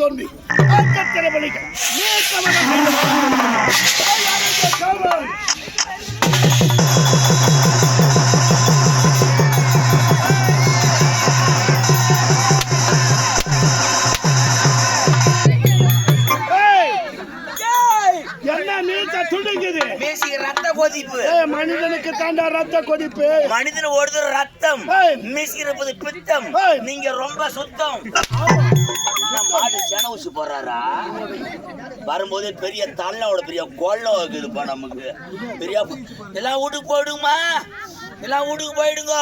தோன்றி திறமளிக்க மனிதனுக்கு தாண்டா ரத்த கொதிப்பு. மனிதன் ஓடுது ரத்தம், மீசிருப்பது பித்தம். நீங்க ரொம்ப சுத்தம். மாடு சென ஊசி போடுறாரா? வரும்போதே பெரிய தள்ளோட பெரிய கொள்ளம் இருக்குதுப்பா நமக்கு. பெரிய எல்லாம் வீட்டுக்கு போயிடுமா? எல்லாம் வீட்டுக்கு போயிடுங்க.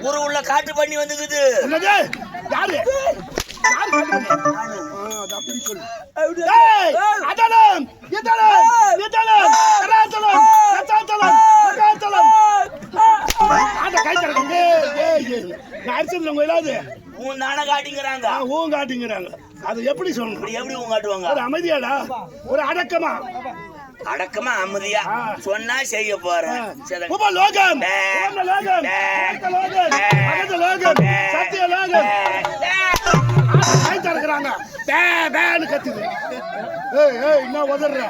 ஊரு உள்ள காட்டு பண்ணி வந்துக்குது. அது எப்படி சொல்லணும்? எப்படி காட்டுவாங்க? ஒரு அமைதியாடா, ஒரு அடக்கமா. அடக்கமா அமைதியா சொன்னா செய்ய போறேன். கத்துது. என்ன உதற?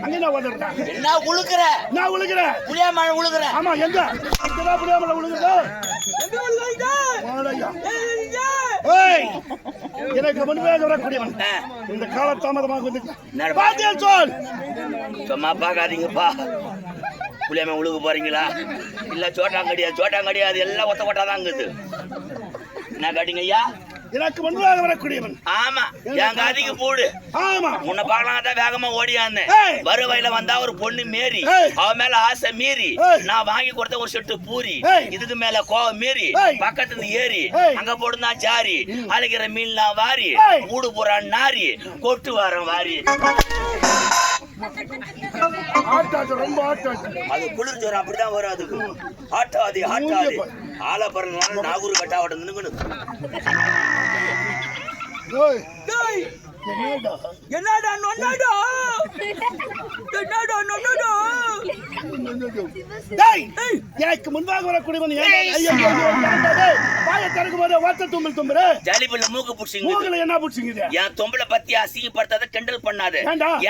அங்க என்ன உதற? என்ன உழுக்குற? நான் உழுக்குற. புளியாமலை உழுக்குற. ஆமா, எங்க புளியாமலை உழுகுதோ? எனக்கு முன்பாக வரக்கூடியவன் இந்த கால தாமதமாக வந்து சொல். சும்மா பாக்காதீங்கப்பா. புளியாம உழுக போறீங்களா? இல்ல சோட்டாங்கடியா அது எல்லாம் ஒத்த கொட்டாதான் இருக்குது. என்ன காட்டிங்க ஐயா? எனக்கு முன்பாக வரக்கூடியவன். ஆமா, எங்க அதிக போடு. ஆமா, உன்னை பார்க்கலாம் தான் வேகமா ஓடியான்னு. வருவாயில வந்தா ஒரு பொண்ணு மேரி, அவ மேல ஆசை மீறி நான் வாங்கி கொடுத்த ஒரு செட்டு பூரி. இதுக்கு மேல கோவம் மீறி பக்கத்துல ஏறி அங்க போடுனா ஜாரி, அழைக்கிற மீன்லாம் வாரி, மூடு போறான் நாரி, கொட்டு வாரம் வாரி. அது குளிர் ஜோரம் அப்படிதான் வரும். அதுக்கு ஆட்டாதி ஆலப்பறன் நாகூர் கட்டாவட்ட நின்னுக்கணும். என்னடா நொன்னடா எனக்கு முன்பாக வரக்கூடியவன் மூக்கு புடிச்சிங்க. என்ன புடிச்சிங்க? என் தொம்பளை பத்தி அசிங்கப்படுத்தாத, கிண்டல் பண்ணாத.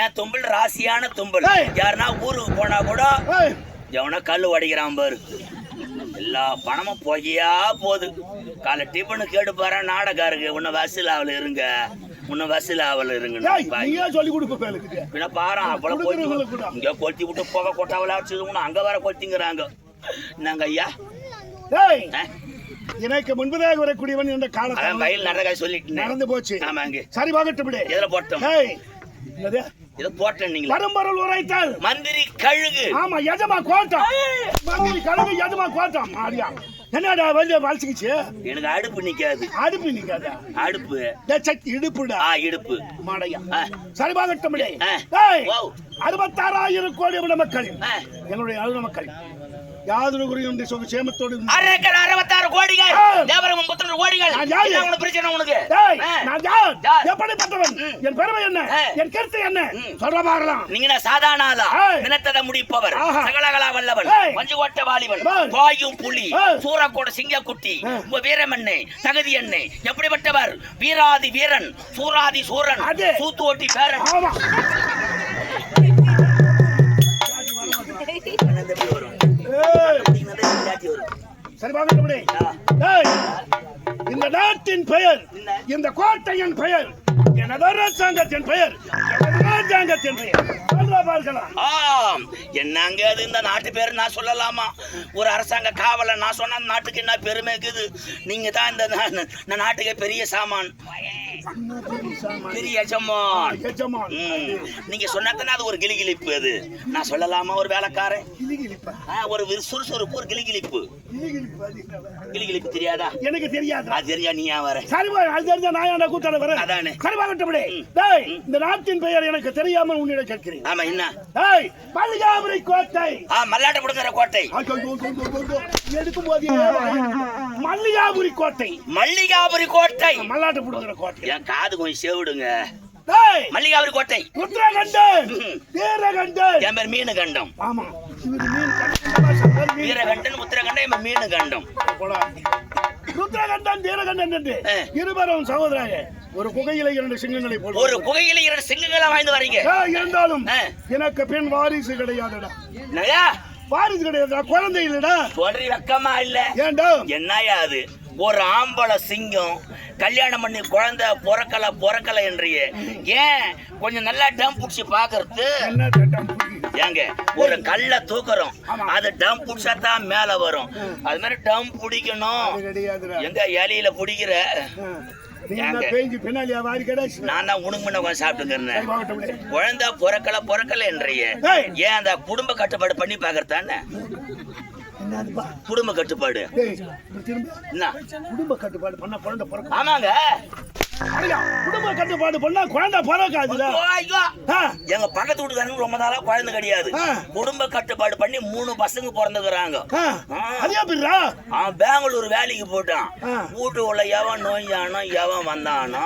என் தொம்பல் ராசியான தொம்பல். யாருன்னா ஊருக்கு போனா கூட எவனா கல்லு உடைக்கிறான் பாரு. எல்லா பணமும் பொய்யா போகுது. காலை டிபனு கேட்டு பாரு நாடகாருக்கு. உன்ன வசூல் ஆவல இருங்க, உன்ன வசூல் ஆவல இருங்க. சொல்லி கொடுப்ப பாரு அவ்வளவு போய் இங்க கொத்தி விட்டு போக கொட்டாவல அங்க வர கொத்திங்கிறாங்க. நாங்க ஐயா எனக்கு முன்பதாக வரக்கூடியவன் என்ற காலம் வயல் நடக்க சொல்லிட்டு நடந்து போச்சு. ஆமாங்க, சரி பாகட்டும். எதுல போட்டோம்? இத போட்டேன். நீங்க பரம்பரல் உரைத்தால் மந்திரி கழுகு. ஆமா, எஜமா கோட்டம். மந்திரி கழுகு எஜமா கோட்டம். மாரியா என்னடா வந்து வளச்சிக்கிச்சு? எனக்கு அடுப்பு நிக்காது. அடுப்பு நிக்காதா? அடுப்பு இடுப்புடா. இடுப்பு மாடையா. சரி பாகட்டும். 66,000 கோடி மக்கள் எங்களுடைய அழுத மக்கள். யாதொரு குறையும் சேமத்தோடு 66 கோடிகள் தேவரம் 32 கோடிகள். என்ன பிரச்சனை உனக்கு? எப்படிப்பட்டவன்? என் பெருமை என்ன? என் கருத்து என்ன? சொல்ல பாக்கலாம். நீங்க சாதாரண ஆளா? நினைத்ததை முடிப்பவர், சகலகலா வல்லவன், பஞ்சுகோட்டை வாலிபன், பாயும் புலி, சூரக்கோட சிங்கக்குட்டி, உங்க வீரம் என்ன? தகுதி என்ன? எப்படிப்பட்டவர்? வீராதி வீரன், சூராதி சூரன், சூத்து ஓட்டி பேரன். சரி பாகட்டபடி. இந்த நாட்டின் பெயர், இந்த கோட்டையின் பெயர், எனது அரசாங்கத்தின் பெயர், ராஜாங்கத்தின் பெயர் பார்க்கலாம். என்னங்க அது இந்த நாட்டு பேரு நான் சொல்லலாமா? ஒரு அரசாங்க காவல நான் சொன்ன நாட்டுக்கு என்ன பெருமை இருக்குது? நீங்க தான் இந்த நாட்டுக்கு பெரிய சாமான், பெரிய எஜமான். நீங்க சொன்னதுன்னா அது ஒரு கிளிகிழிப்பு. அது நான் சொல்லலாமா? ஒரு வேலைக்காரன், ஒரு சுறுசுறுப்பு, ஒரு கிளிகிழிப்பு. கிளிகிழிப்பு தெரியாதா? எனக்கு தெரியாது. அது தெரியா நீ ஏன் வர? சரி, அது தெரிஞ்சா நான் ஏன் கூட்டாள வரேன்? அதானே. சரி பாகட்டபடி. இந்த நாட்டின் பெயர் எனக்கு தெரியாமல் உன்னிடம் கேட்கிறேன். ஆமா, என்ன? மல்லிகாபுரி கோட்டை. மல்லாட்ட புடுங்குற கோட்டை. எடுக்கும் போது மல்லிகாபுரி கோட்டை. மல்லிகாபுரி கோட்டை, மல்லாட்ட புடுங்குற கோட்டை. என் காது கொஞ்சம் சேவிடுங்க. மல்லிகாபுரி கோட்டை. உத்தரகண்டன், வீரகண்டன். என் பேர் மீனு கண்டம். ஆமா, வீரகண்டன், உத்தரகண்டன், என் மீனு கண்டம். ருத்ரகண்டன் வீரகண்டன் என்று இருவரும் சகோதரர்கள். ஒரு குகையில 2 சிங்கங்களை போல் ஒரு குகையில 2 சிங்கங்களை வாய்ந்து வரீங்க. இருந்தாலும் எனக்கு பெண் வாரிசு கிடையாதுடா. என்னயா வாரிசு கிடையாதுடா, குழந்தை இல்லடா. சொல்றி வெக்கமா இல்ல? ஏண்டா? என்னையா அது? ஒரு ஆம்பளை சிங்கம் கல்யாணம் பண்ணி குழந்தை பொறக்கல என்றியே. ஏன் கொஞ்சம் நல்லா டம் புடிச்சு பாக்குறது? ஏங்க ஒரு கல்ல தூக்குறோம், அது டம் புடிச்சாதான் மேல வரும். அது மாதிரி டம் பிடிக்கணும். எங்க இலையில பிடிக்கிற நான் தான் உனக்கு முன்ன உட்காந்து சாப்பிட்டுக்கிறேன். குழந்தை பொறக்கல என்றியே. ஏன் அந்த குடும்ப கட்டுப்பாடு பண்ணி பாக்குறதானே? குடும்ப கட்டுப்பாடு குடும்ப கட்டுப்பாடு பண்ணா குழந்தை பிறக்கும். ஆமாங்க, குடும்ப கட்டுப்பாடு பண்ணா குழந்தை பிறக்காதுல. எங்க பக்கத்து வீட்டுக்காரங்க ரொம்ப நாளா குழந்தை கிடையாது. குடும்ப கட்டுப்பாடு பண்ணி 3 பசங்க பிறந்துக்கிறாங்க. அவன் பெங்களூர் வேலைக்கு போட்டான். வீட்டு உள்ள எவன் நோயானோ எவன் வந்தானோ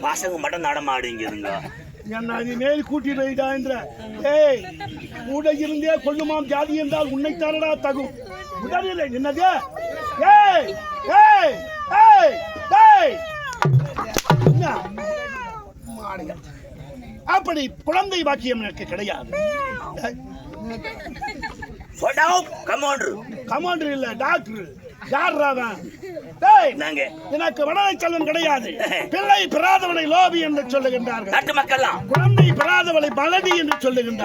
பசங்க மட்டும் நடமாடிங்கிறங்க. என்ன மேல் கூட்டி வைடான்ற ஏய் கூட இருந்தே கொள்ளுமாம் ஜாதி என்றால் உன்னை தானடா தகும். உடனே என்னது? ஏய் ஏய் ஏய் ஏய் அப்படி குழந்தை பாக்கியம் எனக்கு கிடையாது. கமாண்டர் இல்ல, டாக்டர். எனக்கு வடலை செல்வம் கிடையாது. பிள்ளை பெறாதவனை லோபி என்று சொல்லுகின்றார்கள். குழந்தை பெறாதவனை பலடி என்று சொல்லுகின்றார்.